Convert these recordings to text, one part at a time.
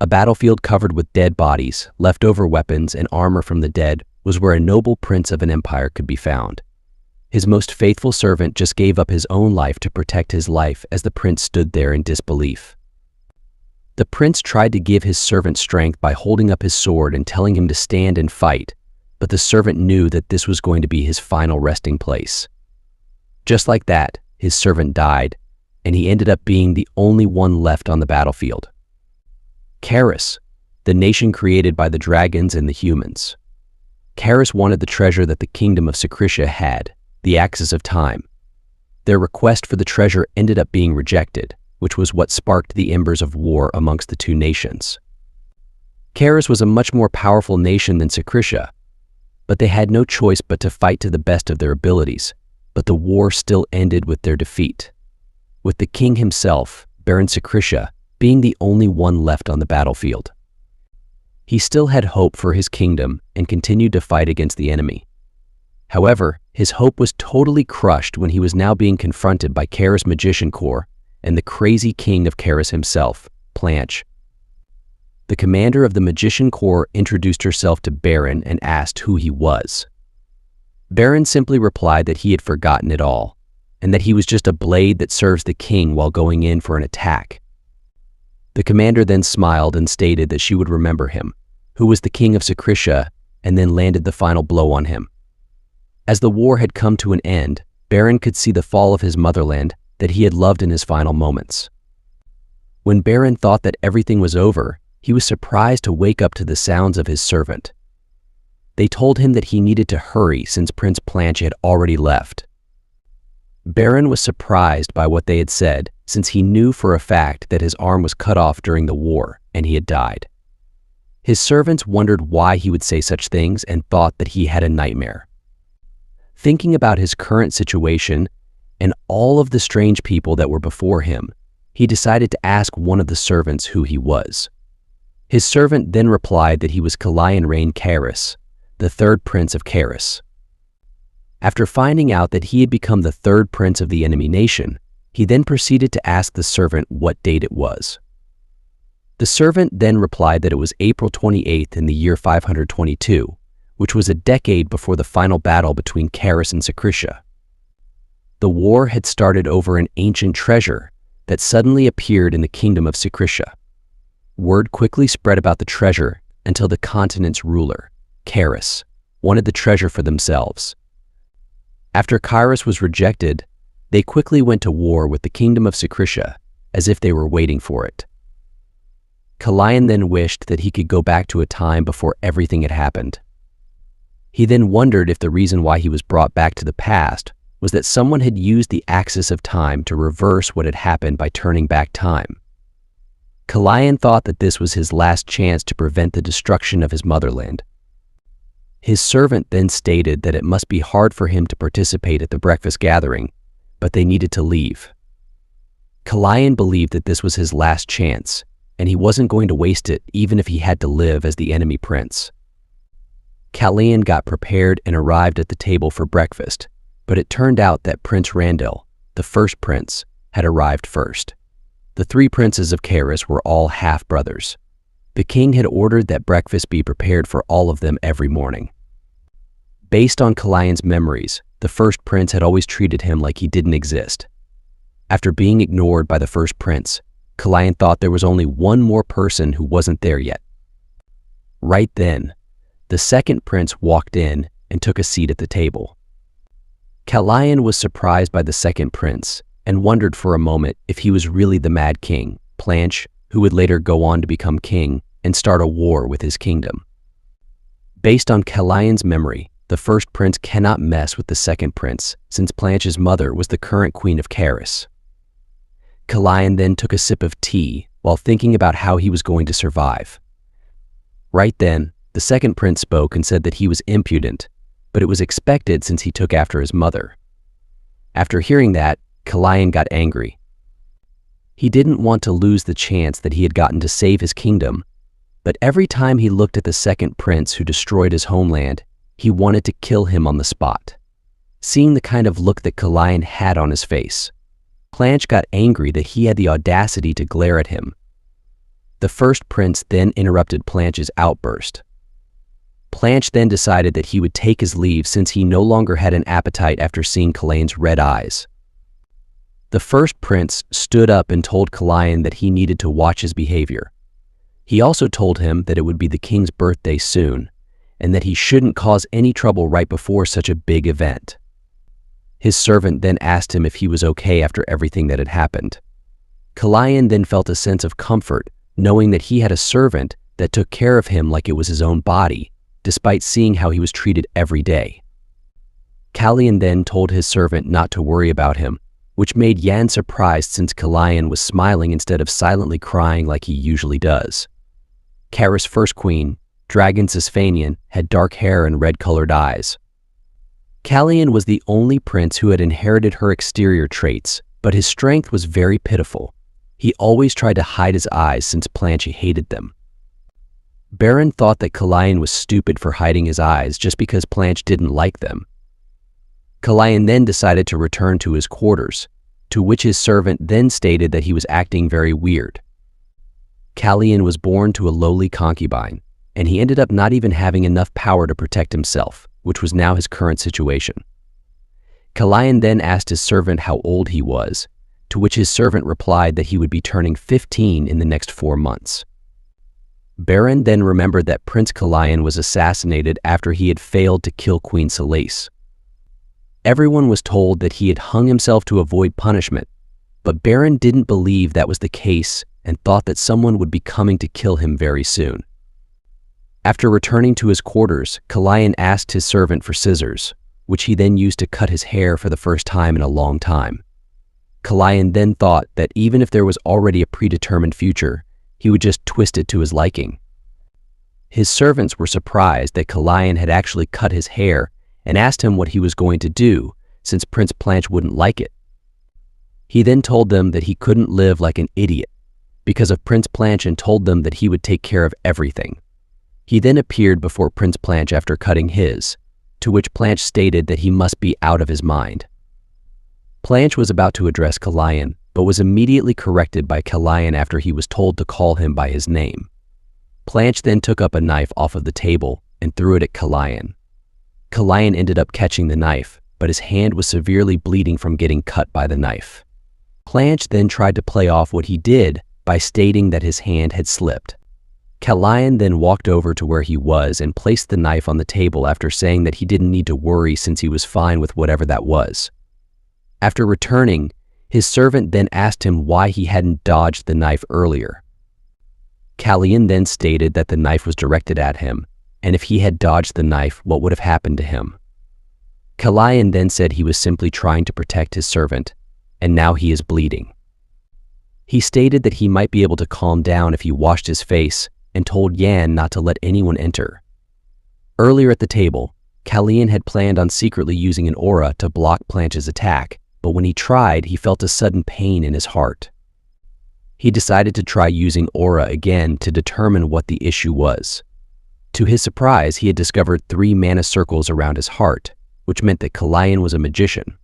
A battlefield covered with dead bodies, leftover weapons, and armor from the dead was where a noble prince of an empire could be found. His most faithful servant just gave up his own life to protect his life as the prince stood there in disbelief. The prince tried to give his servant strength by holding up his sword and telling him to stand and fight, but the servant knew that this was going to be his final resting place. Just like that, his servant died, and he ended up being the only one left on the battlefield. Karis, the nation created by the dragons and the humans. Karis wanted the treasure that the kingdom of Srisha had, the Axis of Time. Their request for the treasure ended up being rejected, which was what sparked the embers of war amongst the two nations. Karis was a much more powerful nation than Srisha, but they had no choice but to fight to the best of their abilities, but the war still ended with their defeat, with the king himself, Baron Srisha, being the only one left on the battlefield. He still had hope for his kingdom and continued to fight against the enemy. However, his hope was totally crushed when he was now being confronted by Karis Magician Corps and the crazy king of Karis himself, Blanche. The commander of the Magician Corps introduced herself to Baron and asked who he was. Baron simply replied that he had forgotten it all, and that he was just a blade that serves the king while going in for an attack. The commander then smiled and stated that she would remember him, who was the king of Srisha, and then landed the final blow on him. As the war had come to an end, Baron could see the fall of his motherland that he had loved in his final moments. When Baron thought that everything was over, he was surprised to wake up to the sounds of his servant. They told him that he needed to hurry since Prince Blanche had already left. Baron was surprised by what they had said, since he knew for a fact that his arm was cut off during the war and he had died. His servants wondered why he would say such things and thought that he had a nightmare. Thinking about his current situation and all of the strange people that were before him, he decided to ask one of the servants who he was. His servant then replied that he was Reincarnates, the third prince of Karis. After finding out that he had become the third prince of the enemy nation, he then proceeded to ask the servant what date it was. The servant then replied that it was April 28th in the year 522, which was a decade before the final battle between Karis and Srisha. The war had started over an ancient treasure that suddenly appeared in the kingdom of Srisha. Word quickly spread about the treasure until the continent's ruler, Karis, wanted the treasure for themselves. After Karis was rejected, they quickly went to war with the kingdom of Srisha, as if they were waiting for it. Kalayan then wished that he could go back to a time before everything had happened. He then wondered if the reason why he was brought back to the past was that someone had used the axis of time to reverse what had happened by turning back time. Kalayan thought that this was his last chance to prevent the destruction of his motherland. His servant then stated that it must be hard for him to participate at the breakfast gathering, but they needed to leave. Kalayan believed that this was his last chance, and he wasn't going to waste it even if he had to live as the enemy prince. Kalayan got prepared and arrived at the table for breakfast, but it turned out that Prince Randall, the first prince, had arrived first. The three princes of Karis were all half-brothers. The king had ordered that breakfast be prepared for all of them every morning. Based on Kalayan's memories, the first prince had always treated him like he didn't exist. After being ignored by the first prince, Kalayan thought there was only one more person who wasn't there yet. Right then, the second prince walked in and took a seat at the table. Kalayan was surprised by the second prince and wondered for a moment if he was really the Mad King, Blanche, who would later go on to become king and start a war with his kingdom. Based on Kalayan's memory, the first prince cannot mess with the second prince since Blanche's mother was the current queen of Karis. Kalayan then took a sip of tea while thinking about how he was going to survive. Right then, the second prince spoke and said that he was impudent, but it was expected since he took after his mother. After hearing that, Kalayan got angry. He didn't want to lose the chance that he had gotten to save his kingdom, but every time he looked at the second prince who destroyed his homeland, he wanted to kill him on the spot. Seeing the kind of look that Kalayan had on his face, Blanche got angry that he had the audacity to glare at him. The first prince then interrupted Planche's outburst. Planche then decided that he would take his leave since he no longer had an appetite after seeing Calain's red eyes. The first prince stood up and told Calain that he needed to watch his behavior. He also told him that it would be the king's birthday soon, and that he shouldn't cause any trouble right before such a big event. His servant then asked him if he was okay after everything that had happened. Calain then felt a sense of comfort, knowing that he had a servant that took care of him like it was his own body, despite seeing how he was treated every day. Calain then told his servant not to worry about him, which made Yan surprised since Calain was smiling instead of silently crying like he usually does. Kara's first queen, Dragon Sisfanian, had dark hair and red-colored eyes. Calain was the only prince who had inherited her exterior traits, but his strength was very pitiful. He always tried to hide his eyes since Planche hated them. Baron thought that Calain was stupid for hiding his eyes just because Planche didn't like them. Calain then decided to return to his quarters, to which his servant then stated that he was acting very weird. Calain was born to a lowly concubine, and he ended up not even having enough power to protect himself, which was now his current situation. Calain then asked his servant how old he was, to which his servant replied that he would be turning 15 in the next 4 months. Baron then remembered that Prince Calain was assassinated after he had failed to kill Queen Selace. Everyone was told that he had hung himself to avoid punishment, but Baron didn't believe that was the case and thought that someone would be coming to kill him very soon. After returning to his quarters, Calain asked his servant for scissors, which he then used to cut his hair for the first time in a long time. Calain then thought that even if there was already a predetermined future, he would just twist it to his liking. His servants were surprised that Calain had actually cut his hair and asked him what he was going to do, since Prince Planche wouldn't like it. He then told them that he couldn't live like an idiot because of Prince Planche and told them that he would take care of everything. He then appeared before Prince Planche after cutting his, to which Planche stated that he must be out of his mind. Planche was about to address Calain, but was immediately corrected by Calain after he was told to call him by his name. Planche then took up a knife off of the table and threw it at Calain. Calain ended up catching the knife, but his hand was severely bleeding from getting cut by the knife. Planche then tried to play off what he did by stating that his hand had slipped. Calain then walked over to where he was and placed the knife on the table after saying that he didn't need to worry since he was fine with whatever that was. After returning, his servant then asked him why he hadn't dodged the knife earlier. Calain then stated that the knife was directed at him, and if he had dodged the knife, what would have happened to him? Calain then said he was simply trying to protect his servant, and now he is bleeding. He stated that he might be able to calm down if he washed his face and told Yan not to let anyone enter. Earlier at the table, Calain had planned on secretly using an aura to block Planche's attack, but when he tried, he felt a sudden pain in his heart. He decided to try using aura again to determine what the issue was. To his surprise, he had discovered 3 mana circles around his heart, which meant that Calain was a magician.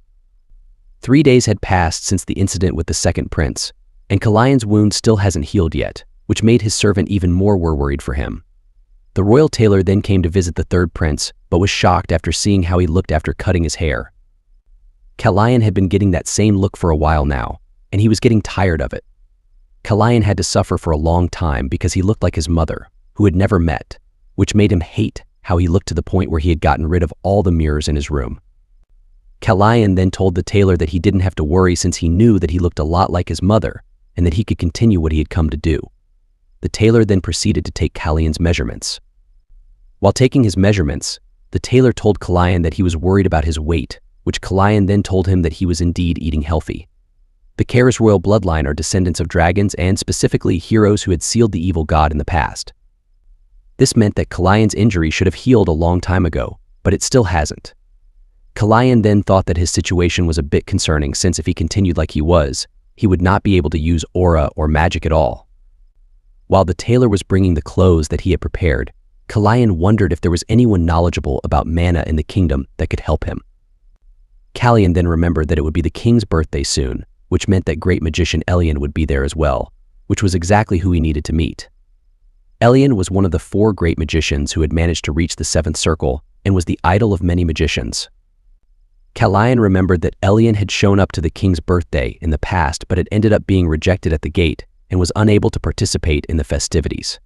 3 days had passed since the incident with the second prince, and Calain's wound still hasn't healed yet, which made his servant even more worried for him. The royal tailor then came to visit the third prince, but was shocked after seeing how he looked after cutting his hair. Calain had been getting that same look for a while now, and he was getting tired of it. Calain had to suffer for a long time because he looked like his mother, who had never met, which made him hate how he looked to the point where he had gotten rid of all the mirrors in his room. Calain then told the tailor that he didn't have to worry since he knew that he looked a lot like his mother and that he could continue what he had come to do. The tailor then proceeded to take Calain's measurements. While taking his measurements, the tailor told Calain that he was worried about his weight, which Calain then told him that he was indeed eating healthy. The Kara's royal bloodline are descendants of dragons and specifically heroes who had sealed the evil god in the past. This meant that Calain's injury should have healed a long time ago, but it still hasn't. Calain then thought that his situation was a bit concerning since if he continued like he was, he would not be able to use aura or magic at all. While the tailor was bringing the clothes that he had prepared, Calain wondered if there was anyone knowledgeable about mana in the kingdom that could help him. Calain then remembered that it would be the king's birthday soon, which meant that great magician Elian would be there as well, which was exactly who he needed to meet. Elian was one of the 4 great magicians who had managed to reach the 7th circle and was the idol of many magicians. Kalayan remembered that Elian had shown up to the king's birthday in the past but had ended up being rejected at the gate and was unable to participate in the festivities.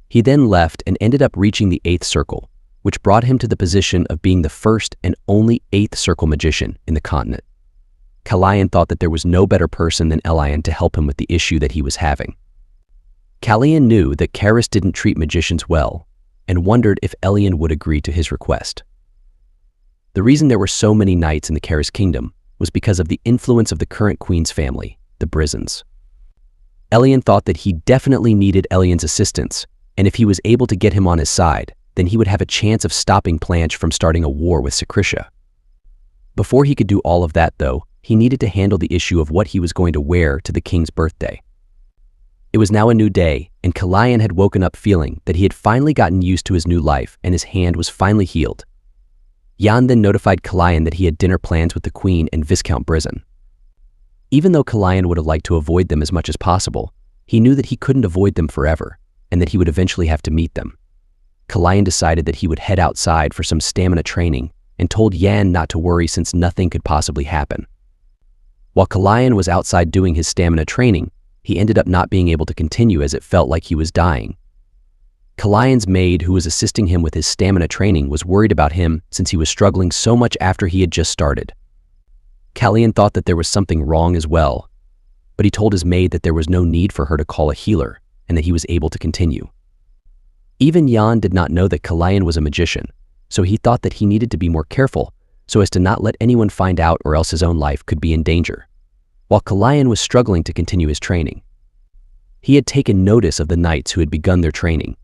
He then left and ended up reaching the 8th circle, which brought him to the position of being the first and only 8th circle magician in the continent. Kalayan thought that there was no better person than Elian to help him with the issue that he was having. Kalayan knew that Karis didn't treat magicians well and wondered if Elian would agree to his request. The reason there were so many knights in the Karis kingdom was because of the influence of the current queen's family, the Brizens. Elian thought that he definitely needed Elian's assistance, and if he was able to get him on his side, then he would have a chance of stopping Planche from starting a war with Srisha. Before he could do all of that, though, he needed to handle the issue of what he was going to wear to the king's birthday. It was now a new day, and Kalayan had woken up feeling that he had finally gotten used to his new life and his hand was finally healed. Jan then notified Kalayan that he had dinner plans with the Queen and Viscount Brizen. Even though Kalayan would have liked to avoid them as much as possible, he knew that he couldn't avoid them forever, and that he would eventually have to meet them. Kalayan decided that he would head outside for some stamina training and told Jan not to worry since nothing could possibly happen. While Kalayan was outside doing his stamina training, he ended up not being able to continue as it felt like he was dying. Kalayan's maid, who was assisting him with his stamina training, was worried about him since he was struggling so much after he had just started. Kalayan thought that there was something wrong as well, but he told his maid that there was no need for her to call a healer and that he was able to continue. Even Jan did not know that Kalayan was a magician, so he thought that he needed to be more careful so as to not let anyone find out or else his own life could be in danger. While Kalayan was struggling to continue his training, he had taken notice of the knights who had begun their training.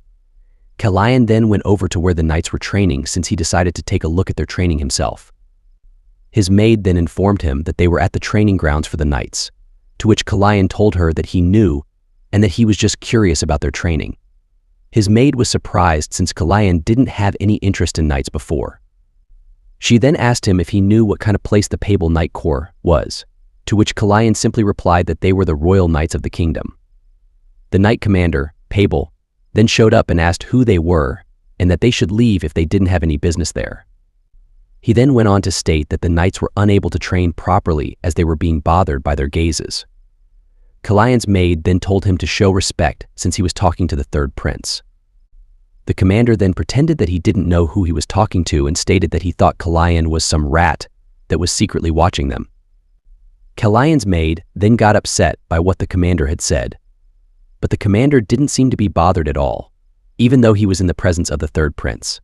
Kalayan then went over to where the knights were training since he decided to take a look at their training himself. His maid then informed him that they were at the training grounds for the knights, to which Kalayan told her that he knew and that he was just curious about their training. His maid was surprised since Kalayan didn't have any interest in knights before. She then asked him if he knew what kind of place the Pable Knight Corps was, to which Kalayan simply replied that they were the royal knights of the kingdom. The knight commander, Pable, then showed up and asked who they were and that they should leave if they didn't have any business there. He then went on to state that the knights were unable to train properly as they were being bothered by their gazes. Kalayan's maid then told him to show respect since he was talking to the third prince. The commander then pretended that he didn't know who he was talking to and stated that he thought Kalayan was some rat that was secretly watching them. Kalayan's maid then got upset by what the commander had said, but the commander didn't seem to be bothered at all, even though he was in the presence of the third prince.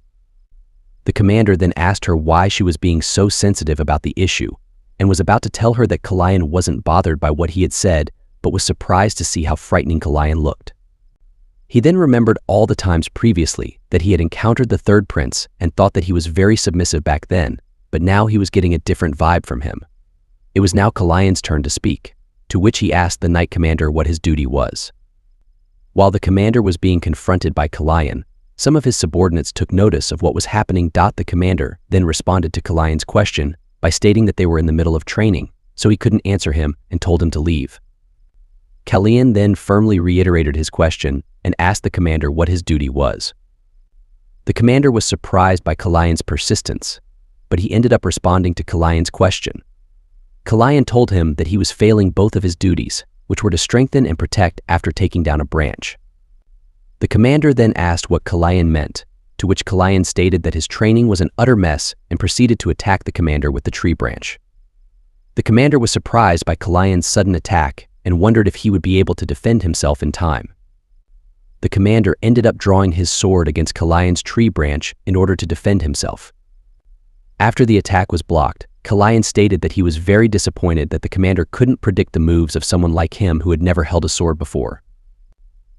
The commander then asked her why she was being so sensitive about the issue and was about to tell her that Kalayan wasn't bothered by what he had said but was surprised to see how frightening Kalayan looked. He then remembered all the times previously that he had encountered the third prince and thought that he was very submissive back then, but now he was getting a different vibe from him. It was now Kalayan's turn to speak, to which he asked the knight commander what his duty was. While the commander was being confronted by Kalayan, some of his subordinates took notice of what was happening. The commander then responded to Kalayan's question by stating that they were in the middle of training, so he couldn't answer him and told him to leave. Kalayan then firmly reiterated his question and asked the commander what his duty was. The commander was surprised by Kalayan's persistence, but he ended up responding to Kalayan's question. Kalayan told him that he was failing both of his duties, which were to strengthen and protect after taking down a branch. The commander then asked what Kalayan meant, to which Kalayan stated that his training was an utter mess and proceeded to attack the commander with the tree branch. The commander was surprised by Kalayan's sudden attack and wondered if he would be able to defend himself in time. The commander ended up drawing his sword against Kalayan's tree branch in order to defend himself. After the attack was blocked, Kalayan stated that he was very disappointed that the commander couldn't predict the moves of someone like him who had never held a sword before.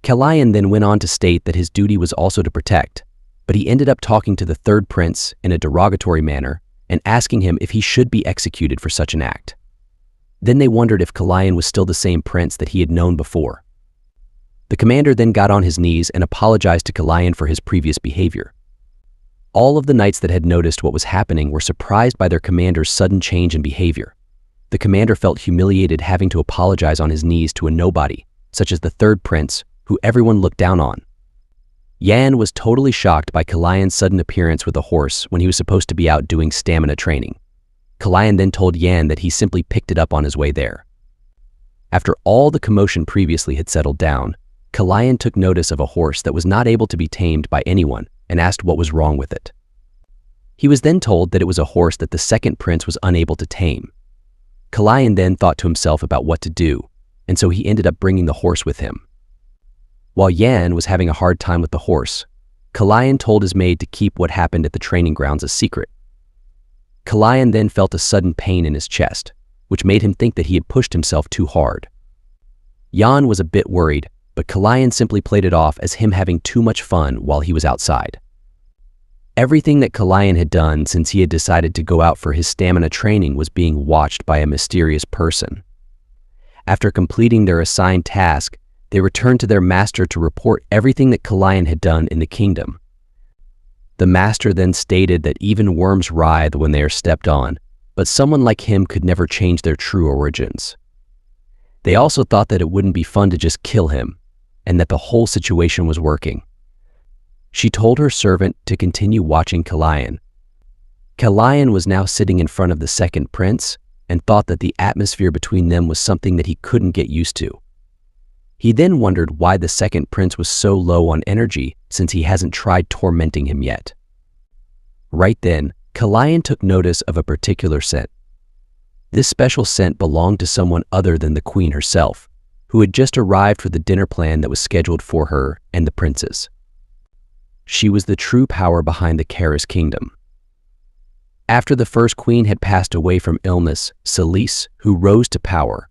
Kalayan then went on to state that his duty was also to protect, but he ended up talking to the third prince in a derogatory manner and asking him if he should be executed for such an act. Then they wondered if Kalayan was still the same prince that he had known before. The commander then got on his knees and apologized to Kalayan for his previous behavior. All of the knights that had noticed what was happening were surprised by their commander's sudden change in behavior. The commander felt humiliated having to apologize on his knees to a nobody, such as the third prince, who everyone looked down on. Yan was totally shocked by Kalian's sudden appearance with a horse when he was supposed to be out doing stamina training. Kalian then told Yan that he simply picked it up on his way there. After all the commotion previously had settled down, Kalian took notice of a horse that was not able to be tamed by anyone and asked what was wrong with it. He was then told that it was a horse that the second prince was unable to tame. Kalian then thought to himself about what to do, and so he ended up bringing the horse with him. While Yan was having a hard time with the horse, Kalian told his maid to keep what happened at the training grounds a secret. Kalian then felt a sudden pain in his chest, which made him think that he had pushed himself too hard. Yan was a bit worried, but Kalian simply played it off as him having too much fun while he was outside. Everything that Kalian had done since he had decided to go out for his stamina training was being watched by a mysterious person. After completing their assigned task, they returned to their master to report everything that Kalian had done in the kingdom. The master then stated that even worms writhe when they are stepped on, but someone like him could never change their true origins. They also thought that it wouldn't be fun to just kill him, and that the whole situation was working. She told her servant to continue watching Kalian. Kalian was now sitting in front of the second prince and thought that the atmosphere between them was something that he couldn't get used to. He then wondered why the second prince was so low on energy since he hasn't tried tormenting him yet. Right then, Kalian took notice of a particular scent. This special scent belonged to someone other than the queen herself, who had just arrived for the dinner plan that was scheduled for her and the princes. She was the true power behind the Karis kingdom. After the first queen had passed away from illness, Srisha, who rose to power,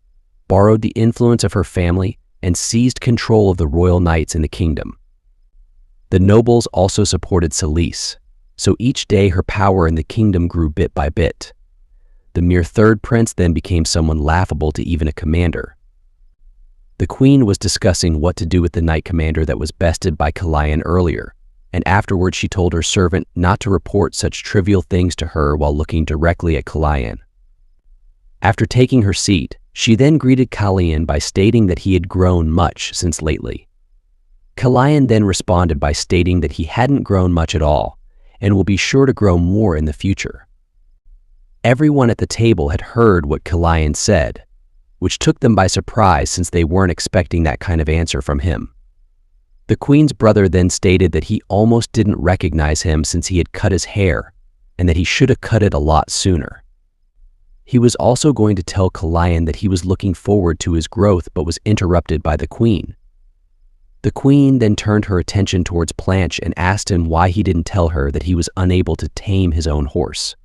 borrowed the influence of her family and seized control of the royal knights in the kingdom. The nobles also supported Srisha, so each day her power in the kingdom grew bit by bit. The mere third prince then became someone laughable to even a commander. The queen was discussing what to do with the knight commander that was bested by Kalian earlier, and afterwards she told her servant not to report such trivial things to her while looking directly at Kalian. After taking her seat, she then greeted Kalian by stating that he had grown much since lately. Kalian then responded by stating that he hadn't grown much at all, and will be sure to grow more in the future. Everyone at the table had heard what Kalian said, which took them by surprise since they weren't expecting that kind of answer from him. The queen's brother then stated that he almost didn't recognize him since he had cut his hair, and that he should have cut it a lot sooner. He was also going to tell Kalian that he was looking forward to his growth but was interrupted by the queen. The queen then turned her attention towards Planche and asked him why he didn't tell her that he was unable to tame his own horse.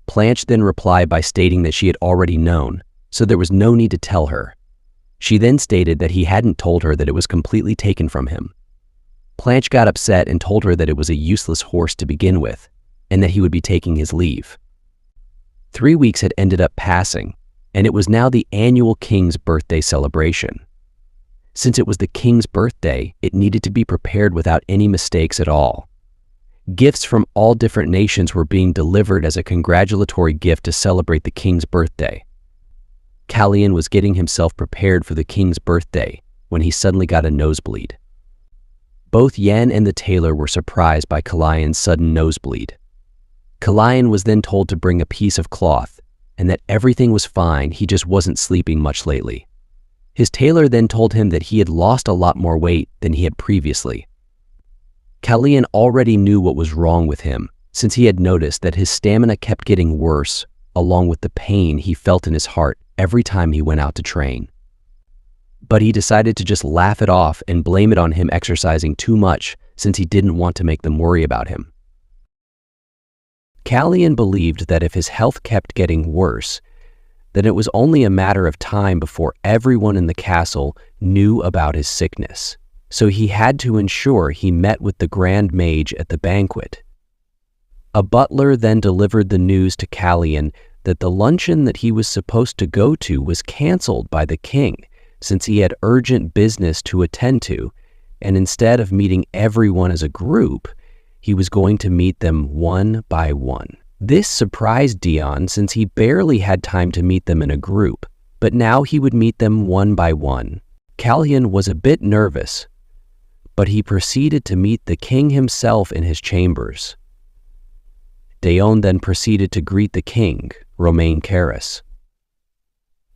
Planche then replied by stating that she had already known, so there was no need to tell her. She then stated that he hadn't told her that it was completely taken from him. Planche got upset and told her that it was a useless horse to begin with, and that he would be taking his leave. 3 weeks had ended up passing, and it was now the annual king's birthday celebration. Since it was the king's birthday, it needed to be prepared without any mistakes at all. Gifts from all different nations were being delivered as a congratulatory gift to celebrate the king's birthday. Kalian was getting himself prepared for the king's birthday when he suddenly got a nosebleed. Both Yan and the tailor were surprised by Kalian's sudden nosebleed. Kalian was then told to bring a piece of cloth and that everything was fine, he just wasn't sleeping much lately. His tailor then told him that he had lost a lot more weight than he had previously. Kalian already knew what was wrong with him since he had noticed that his stamina kept getting worse along with the pain he felt in his heart every time he went out to train. But he decided to just laugh it off and blame it on him exercising too much since he didn't want to make them worry about him. Kalian believed that if his health kept getting worse, then it was only a matter of time before everyone in the castle knew about his sickness, so he had to ensure he met with the Grand Mage at the banquet. A butler then delivered the news to Kalian that the luncheon that he was supposed to go to was canceled by the king since he had urgent business to attend to, and instead of meeting everyone as a group, he was going to meet them one by one. This surprised Dion since he barely had time to meet them in a group, but now he would meet them one by one. Calian was a bit nervous, but he proceeded to meet the king himself in his chambers. Daon then proceeded to greet the king, Romain Caris.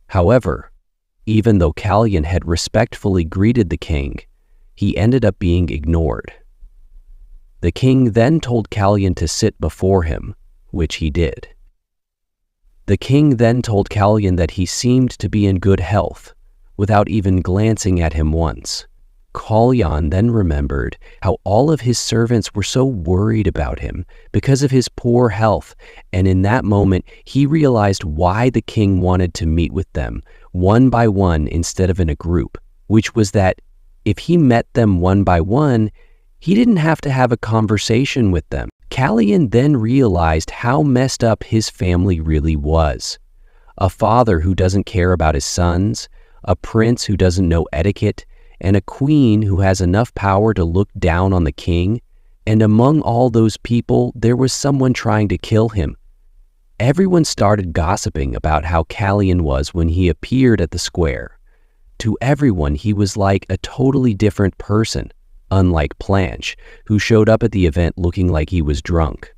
However, even though Calian had respectfully greeted the king, he ended up being ignored. The king then told Calian to sit before him, which he did. The king then told Calian that he seemed to be in good health, without even glancing at him once. Calian then remembered how all of his servants were so worried about him because of his poor health, and in that moment he realized why the king wanted to meet with them one by one instead of in a group, which was that if he met them one by one, he didn't have to have a conversation with them. Calian then realized how messed up his family really was. A father who doesn't care about his sons, a prince who doesn't know etiquette, and a queen who has enough power to look down on the king, and among all those people, there was someone trying to kill him. Everyone started gossiping about how Calian was when he appeared at the square. To everyone, he was like a totally different person, unlike Planche, who showed up at the event looking like he was drunk.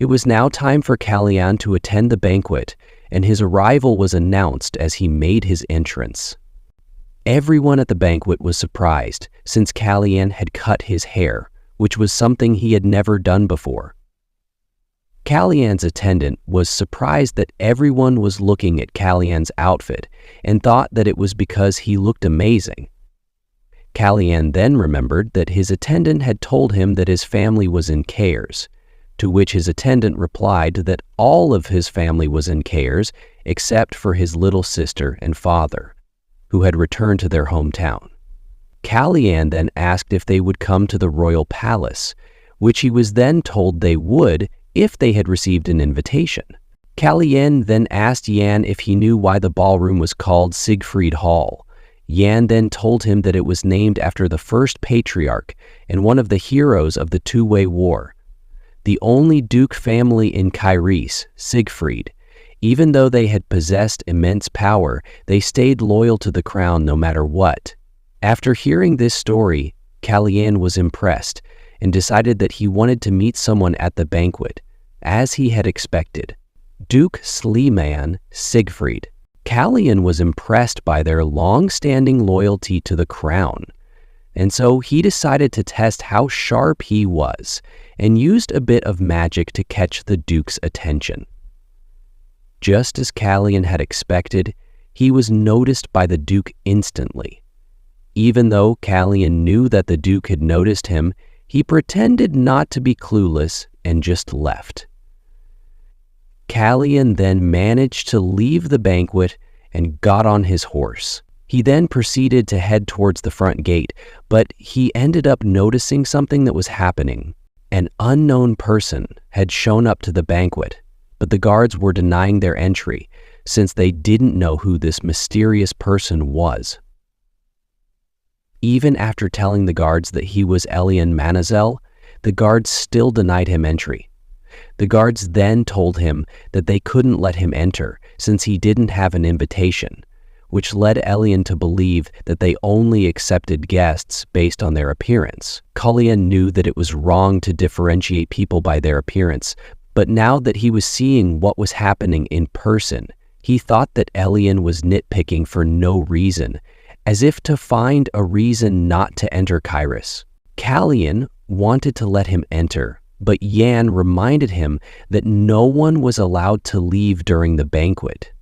It was now time for Calian to attend the banquet, and his arrival was announced as he made his entrance. Everyone at the banquet was surprised, since Calian had cut his hair, which was something he had never done before. Calian's attendant was surprised that everyone was looking at Calian's outfit and thought that it was because he looked amazing. Calian then remembered that his attendant had told him that his family was in Cares, to which his attendant replied that all of his family was in Cares except for his little sister and father, who had returned to their hometown. Calian then asked if they would come to the royal palace, which he was then told they would if they had received an invitation. Calian then asked Yan if he knew why the ballroom was called Siegfried Hall. Yan then told him that it was named after the first patriarch and one of the heroes of the Two-Way War. The only duke family in Caris, Siegfried, even though they had possessed immense power, they stayed loyal to the crown no matter what. After hearing this story, Calian was impressed and decided that he wanted to meet someone at the banquet, as he had expected, Duke Sleeman Siegfried. Calian was impressed by their long-standing loyalty to the crown, and so he decided to test how sharp he was and used a bit of magic to catch the Duke's attention. Just as Calian had expected, he was noticed by the Duke instantly. Even though Calian knew that the Duke had noticed him, he pretended not to be clueless and just left. Calian then managed to leave the banquet and got on his horse. He then proceeded to head towards the front gate, but he ended up noticing something that was happening. An unknown person had shown up to the banquet, but the guards were denying their entry since they didn't know who this mysterious person was. Even after telling the guards that he was Elian Manazel, the guards still denied him entry. The guards then told him that they couldn't let him enter since he didn't have an invitation, which led Elian to believe that they only accepted guests based on their appearance. Calian knew that it was wrong to differentiate people by their appearance, but now that he was seeing what was happening in person, he thought that Elian was nitpicking for no reason, as if to find a reason not to enter Caris. Calian wanted to let him enter, but Yan reminded him that no one was allowed to leave during the banquet.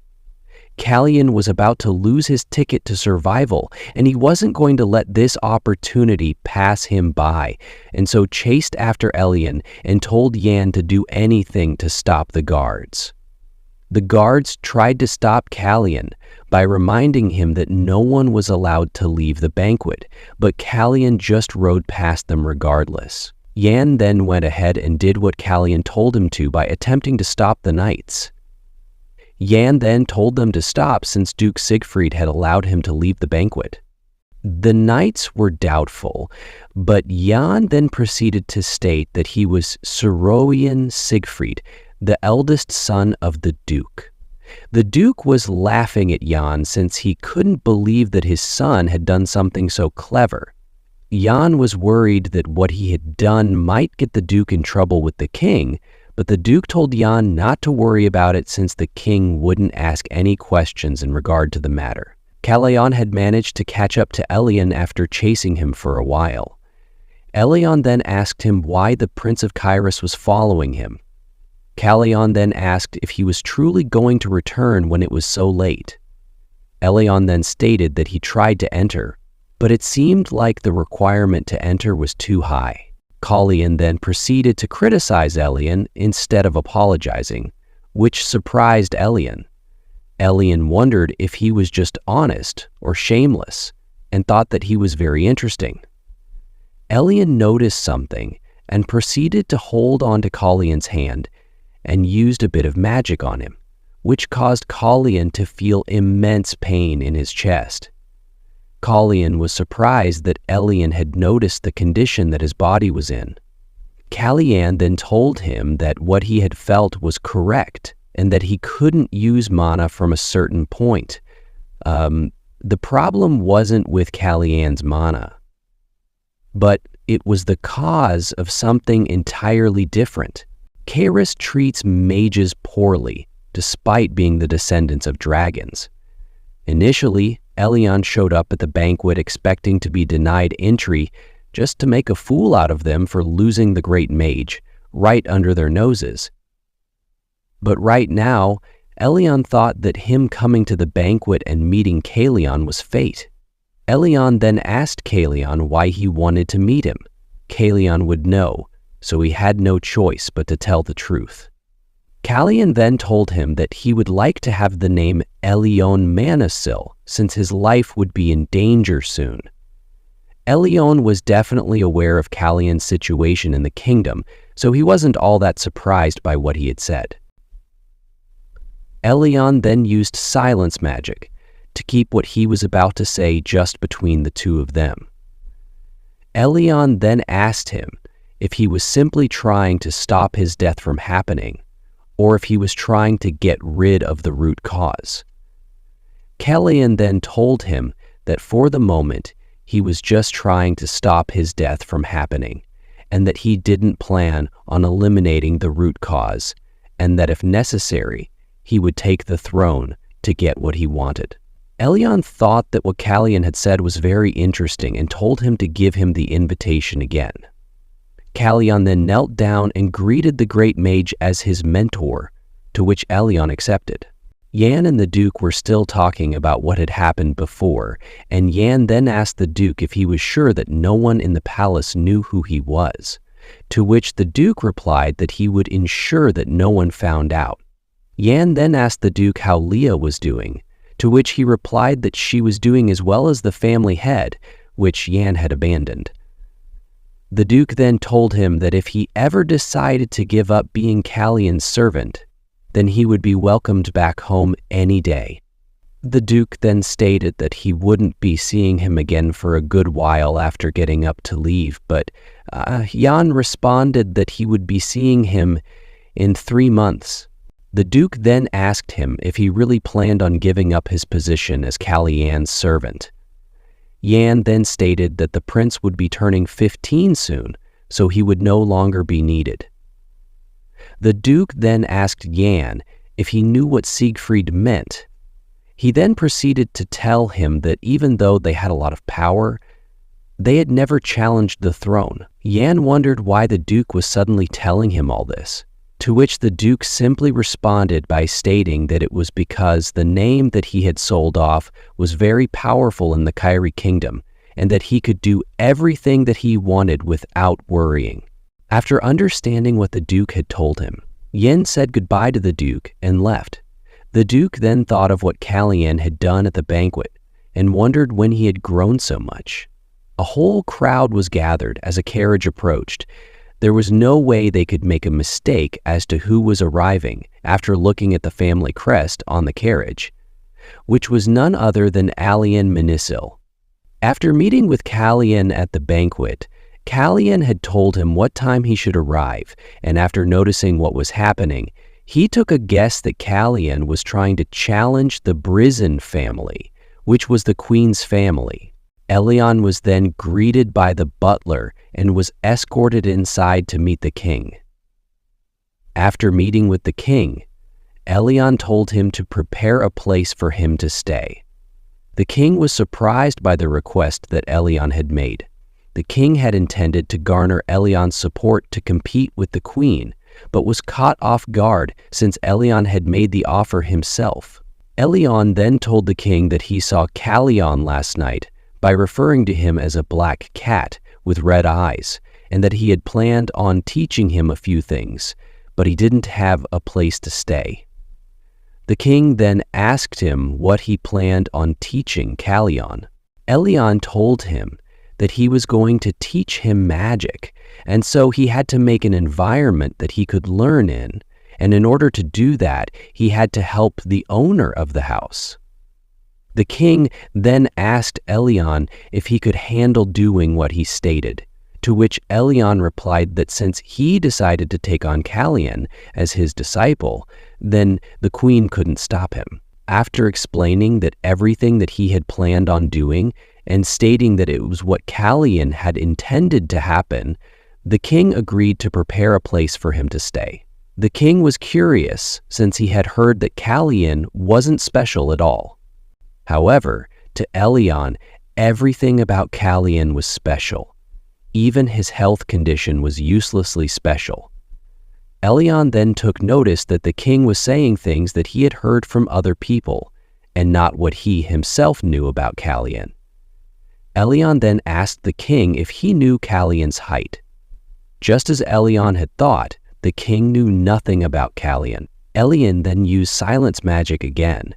Calian was about to lose his ticket to survival, and he wasn't going to let this opportunity pass him by, and so chased after Elian and told Yan to do anything to stop the guards. The guards tried to stop Calian by reminding him that no one was allowed to leave the banquet, but Calian just rode past them regardless. Yan then went ahead and did what Calian told him to by attempting to stop the knights. Yan then told them to stop since Duke Siegfried had allowed him to leave the banquet. The knights were doubtful, but Yan then proceeded to state that he was Soroian Siegfried, the eldest son of the Duke. The Duke was laughing at Jan since he couldn't believe that his son had done something so clever. Jan was worried that what he had done might get the Duke in trouble with the king, but the Duke told Jan not to worry about it since the king wouldn't ask any questions in regard to the matter. Castellan had managed to catch up to Elion after chasing him for a while. Elion then asked him why the Prince of Kairos was following him. Castellan then asked if he was truly going to return when it was so late. Elion then stated that he tried to enter, but it seemed like the requirement to enter was too high. Castellan then proceeded to criticize Elion instead of apologizing, which surprised Elion. Elion wondered if he was just honest or shameless and thought that he was very interesting. Elion noticed something and proceeded to hold on to Castellan's hand and used a bit of magic on him, which caused Castellan to feel immense pain in his chest. Castellan was surprised that Elion had noticed the condition that his body was in. Castellan then told him that what he had felt was correct and that he couldn't use mana from a certain point. The problem wasn't with Castellan's mana, but it was the cause of something entirely different. Kairos treats mages poorly, despite being the descendants of dragons. Initially, Elion showed up at the banquet expecting to be denied entry just to make a fool out of them for losing the great mage right under their noses. But right now, Elion thought that him coming to the banquet and meeting Castellan was fate. Elion then asked Castellan why he wanted to meet him. Castellan would know, so he had no choice but to tell the truth. Castellan then told him that he would like to have the name Elion Manasil since his life would be in danger soon. Elion was definitely aware of Castellan's situation in the kingdom, so he wasn't all that surprised by what he had said. Elion then used silence magic to keep what he was about to say just between the two of them. Elion then asked him if he was simply trying to stop his death from happening, or if he was trying to get rid of the root cause. Castellan then told him that for the moment he was just trying to stop his death from happening, and that he didn't plan on eliminating the root cause, and that if necessary, he would take the throne to get what he wanted. Elion thought that what Castellan had said was very interesting and told him to give him the invitation again. Castellan then knelt down and greeted the great mage as his mentor, to which Elion accepted. Jan and the Duke were still talking about what had happened before, and Jan then asked the Duke if he was sure that no one in the palace knew who he was, to which the Duke replied that he would ensure that no one found out. Jan then asked the Duke how Leah was doing, to which he replied that she was doing as well as the family head, which Jan had abandoned. The Duke then told him that if he ever decided to give up being Castellan's servant, then he would be welcomed back home any day. The Duke then stated that he wouldn't be seeing him again for a good while after getting up to leave, but Jan responded that he would be seeing him in 3 months. The Duke then asked him if he really planned on giving up his position as Castellan's servant. Jan then stated that the prince would be turning 15 soon, so he would no longer be needed. The Duke then asked Jan if he knew what Siegfried meant. He then proceeded to tell him that even though they had a lot of power, they had never challenged the throne. Jan wondered why the Duke was suddenly telling him all this, to which the Duke simply responded by stating that it was because the name that he had sold off was very powerful in the Kairi kingdom, and that he could do everything that he wanted without worrying. After understanding what the Duke had told him, Yen said goodbye to the Duke and left. The Duke then thought of what Castellan had done at the banquet and wondered when he had grown so much. A whole crowd was gathered as a carriage approached. There was no way they could make a mistake as to who was arriving after looking at the family crest on the carriage, which was none other than Any Manhwa. After meeting with Castellan at the banquet, Castellan had told him what time he should arrive, and after noticing what was happening, He took a guess that Calian was trying to challenge the Brizzen family, which was the queen's family. Elion was then greeted by the butler and was escorted inside to meet the king. After meeting with the king, Elion told him to prepare a place for him to stay. The king was surprised by the request that Elion had made. The king had intended to garner Elion's support to compete with the queen, but was caught off guard since Elion had made the offer himself. Elion then told the king that he saw Calion last night by referring to him as a black cat with red eyes, and that he had planned on teaching him a few things, but he didn't have a place to stay. The king then asked him what he planned on teaching Calion. Elion told him that he was going to teach him magic, and so he had to make an environment that he could learn in, and in order to do that, he had to help the owner of the house. The king then asked Elion if he could handle doing what he stated, to which Elion replied that since he decided to take on Calian as his disciple, then the queen couldn't stop him. After explaining that everything that he had planned on doing and stating that it was what Calian had intended to happen, the king agreed to prepare a place for him to stay. The king was curious since he had heard that Calian wasn't special at all. However, to Elion, everything about Calian was special. Even his health condition was uselessly special. Elion then took notice that the king was saying things that he had heard from other people, and not what he himself knew about Calian. Elion then asked the king if he knew Calian's height. Just as Elion had thought, the king knew nothing about Calian. Elion then used silence magic again,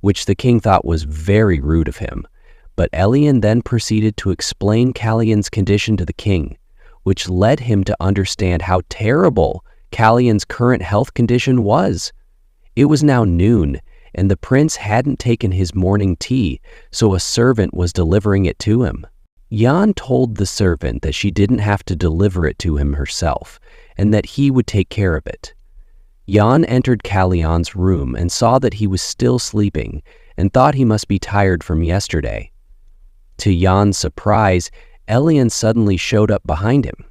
which the king thought was very rude of him. But Elion then proceeded to explain Calian's condition to the king, which led him to understand how terrible Calian's current health condition was. It was now noon, and the prince hadn't taken his morning tea, so a servant was delivering it to him. Jan told the servant that she didn't have to deliver it to him herself, and that he would take care of it. Jan entered Calian's room and saw that he was still sleeping, and thought he must be tired from yesterday. To Jan's surprise, Elion suddenly showed up behind him.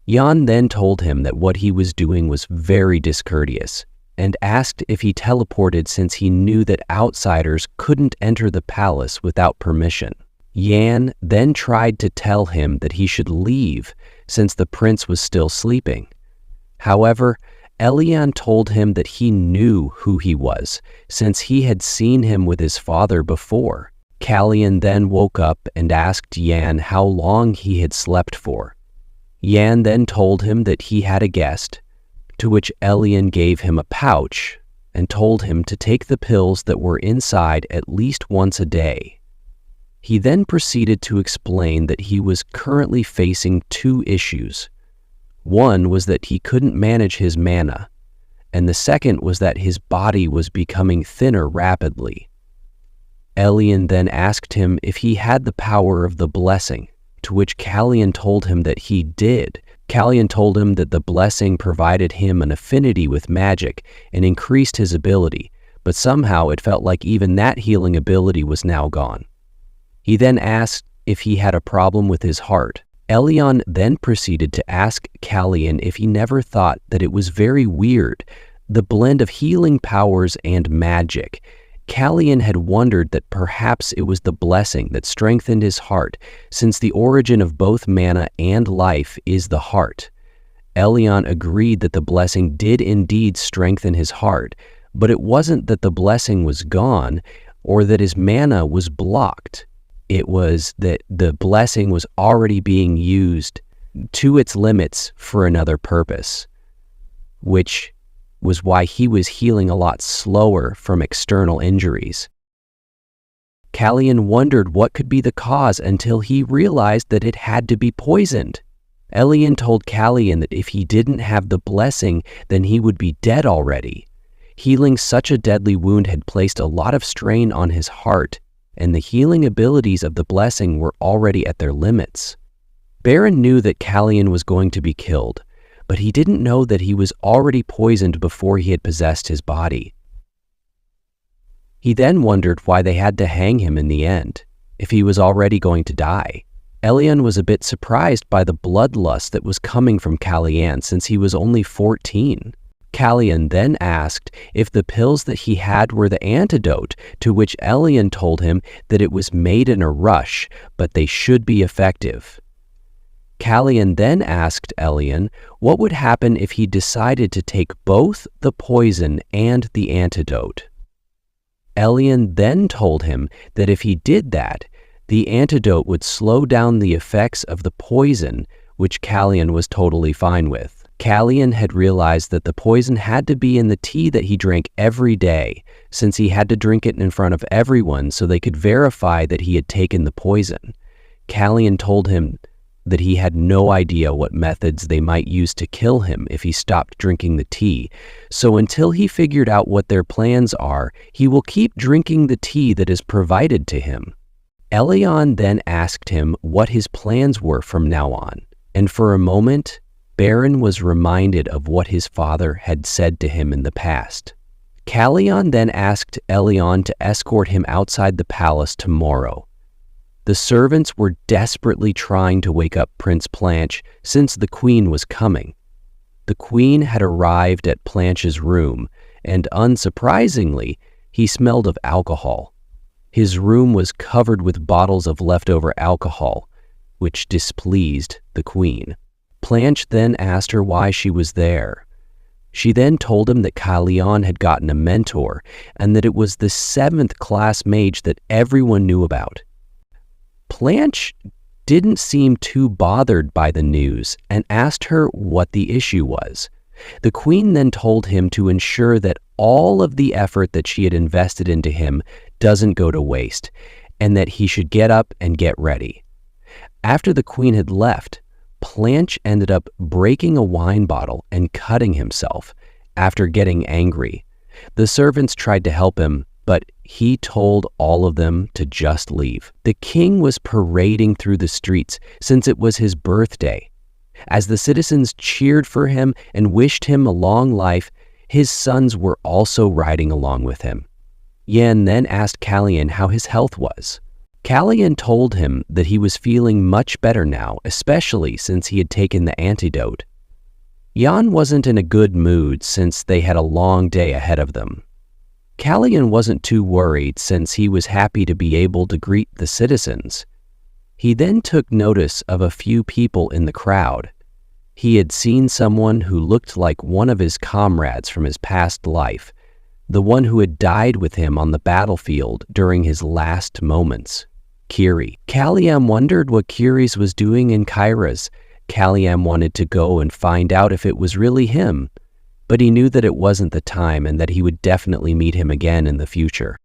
Jan then told him that what he was doing was very discourteous, and asked if he teleported since he knew that outsiders couldn't enter the palace without permission. Jan then tried to tell him that he should leave since the prince was still sleeping. However, Elion told him that he knew who he was since he had seen him with his father before. Calian then woke up and asked Jan how long he had slept for. Jan then told him that he had a guest, to which Elion gave him a pouch and told him to take the pills that were inside at least once a day. He then proceeded to explain that he was currently facing two issues. One was that he couldn't manage his mana, and the second was that his body was becoming thinner rapidly. Elion then asked him if he had the power of the blessing, to which Calian told him that he did. Calian told him that the blessing provided him an affinity with magic and increased his ability, but somehow it felt like even that healing ability was now gone. He then asked if he had a problem with his heart. Elion then proceeded to ask Calian if he never thought that it was very weird, the blend of healing powers and magic. Calian had wondered that perhaps it was the blessing that strengthened his heart, since the origin of both mana and life is the heart. Elion agreed that the blessing did indeed strengthen his heart, but it wasn't that the blessing was gone or that his mana was blocked. It was that the blessing was already being used to its limits for another purpose, which was why he was healing a lot slower from external injuries. Calian wondered what could be the cause until he realized that it had to be poisoned. Elion told Calian that if he didn't have the blessing, then he would be dead already. Healing such a deadly wound had placed a lot of strain on his heart, and the healing abilities of the blessing were already at their limits. Baron knew that Calian was going to be killed, but he didn't know that he was already poisoned before he had possessed his body. He then wondered why they had to hang him in the end, if he was already going to die. Elion was a bit surprised by the bloodlust that was coming from Calian since he was only 14. Calian then asked if the pills that he had were the antidote, to which Elion told him that it was made in a rush, but they should be effective. Calian then asked Elion what would happen if he decided to take both the poison and the antidote. Elion then told him that if he did that, the antidote would slow down the effects of the poison, which Calian was totally fine with. Calian had realized that the poison had to be in the tea that he drank every day, since he had to drink it in front of everyone so they could verify that he had taken the poison. Calian told him that he had no idea what methods they might use to kill him if he stopped drinking the tea, so until he figured out what their plans are, he will keep drinking the tea that is provided to him. Elion then asked him what his plans were from now on, and for a moment, Baron was reminded of what his father had said to him in the past. Calian then asked Elion to escort him outside the palace tomorrow. The servants were desperately trying to wake up Prince Planche since the Queen was coming. The Queen had arrived at Planche's room, and unsurprisingly, he smelled of alcohol. His room was covered with bottles of leftover alcohol, which displeased the Queen. Planche then asked her why she was there. She then told him that Calian had gotten a mentor, and that it was the 7th class mage that everyone knew about. Planche didn't seem too bothered by the news and asked her what the issue was. The Queen then told him to ensure that all of the effort that she had invested into him doesn't go to waste, and that he should get up and get ready. After the Queen had left, Planche ended up breaking a wine bottle and cutting himself after getting angry. The servants tried to help him, but he told all of them to just leave. The king was parading through the streets since it was his birthday. As the citizens cheered for him and wished him a long life, his sons were also riding along with him. Yan then asked Calian how his health was. Calian told him that he was feeling much better now, especially since he had taken the antidote. Yan wasn't in a good mood since they had a long day ahead of them. Calian wasn't too worried since he was happy to be able to greet the citizens. He then took notice of a few people in the crowd. He had seen someone who looked like one of his comrades from his past life, the one who had died with him on the battlefield during his last moments. Kiri. Calian wondered what Kiri's was doing in Kyra's. Calian wanted to go and find out if it was really him, but he knew that it wasn't the time and that he would definitely meet him again in the future.